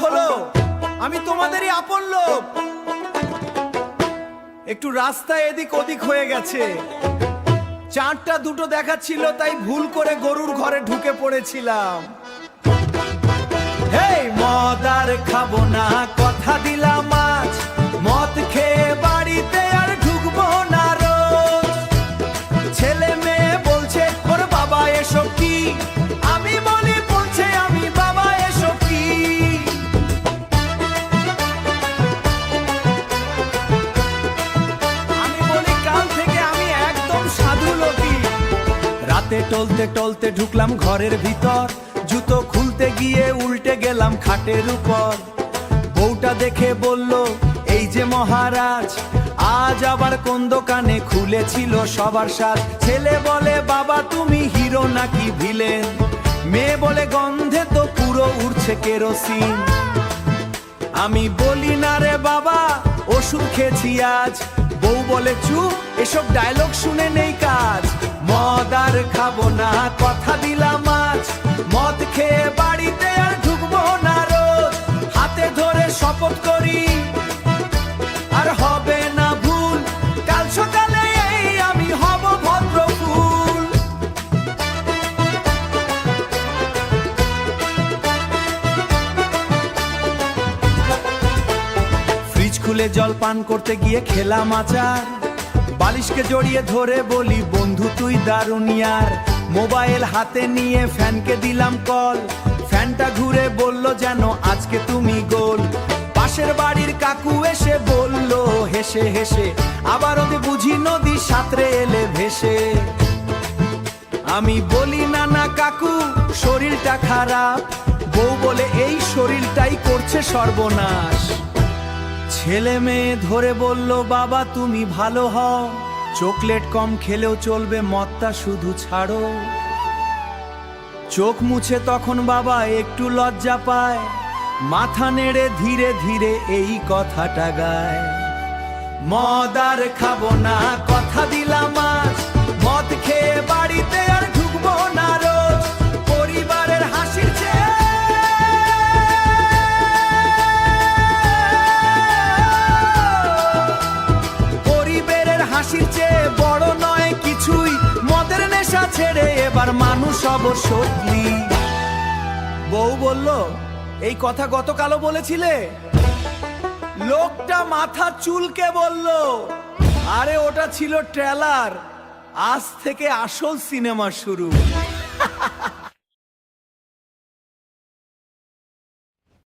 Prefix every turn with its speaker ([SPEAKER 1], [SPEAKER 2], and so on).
[SPEAKER 1] হলো, আমি তোমাদেরই আপন লোক। একটু রাস্তা এদিক ওদিক হয়ে গেছে, চারটা দুটো দেখাচ্ছিল, তাই ভুল করে গরুর ঘরে ঢুকে পড়েছিলাম। হেই, মদ আর খাবো না, কথা দিলাম আজ, মদ খেয়ে বাড়িতে আর ঢুকবো না রোজ। ছেলে মেয়ে বলছে ওর বাবা এসব কি, আমি বলি বলছে আমি বাবা এসব কি। আমি বলি কাল থেকে আমি একদম সাধু লোকই। রাতে টলতে টলতে ঢুকলাম ঘরের ভিতর, জুতো খুলতে গিয়ে উল্টে গেলাম খাটের উপর। বউটা দেখে বলল, এই যে মহারাজ, আজ আবার কোন দোকানে খুলেছিল সবার সাথ। ছেলে বলে, বাবা তুমি হিরো নাকি ভিলেন? মেয়ে বলে, গন্ধে তো পুরো উড়ছে কেরোসিন। আমি বলি, না রে বাবা, ওষুধ খেয়েছি আজ। বউ বলে, চুপ, এসব ডায়লগ শুনে নেই কাজ। মদ আর খাবো না, কথা দিলাম আজ, মদ খেয়ে বাড়িতে আর ঢুকবো না রোজ। হাতে ধরে শপথ করি, আর হবে না ভুল, কাল সকালে এই আমি হব ভদ্র ফুল। ফ্রিজ খুলে জল পান করতে গিয়ে খেলাম আচার, বালিশকে জড়িয়ে ধরে বলি, বন্ধু তুই দারুণ ইয়ার। মোবাইল হাতে নিয়ে ফ্যানকে দিলাম কল, ফ্যানটা ঘুরে বলল যেন আজকে তুমি গোল। পাশের বাড়ির কাকু এসে বলল হেসে হেসে, আবার ওদের বুঝি নদী সাঁতরে এলে ভেসে। আমি বলি, না না কাকু, শরীরটা খারাপ। বউ বলে, এই শরীরটাই করছে সর্বনাশ। ছেলে মেয়ে ধরে বলল, বাবা তুমি ভালো হও, চকলেট কম খেলেও চলবে, মদটা শুধু ছাড়ো। চোখ মুছে তখন বাবা একটু লজ্জা পায়, মাথা নেড়ে ধীরে ধীরে এই কথাটা গায়। মদ আর খাবো না, কথা দিলাম আজ, মদ খেয়ে বাড়িতে আর ঢুকবো না রোজ। পরিবারের হাসির চেয়ে হাসির চেয়ে বড় নয় কিছুই, মদের নেশা ছেড়ে এবার মানুষ অবসরলি। বউ বলল, এই কথা গতকালও বলেছিলে? লোকটা মাথা চুলকে বলল, আরে ওটা ছিল ট্রেলার, আজ থেকে আসল সিনেমা শুরু।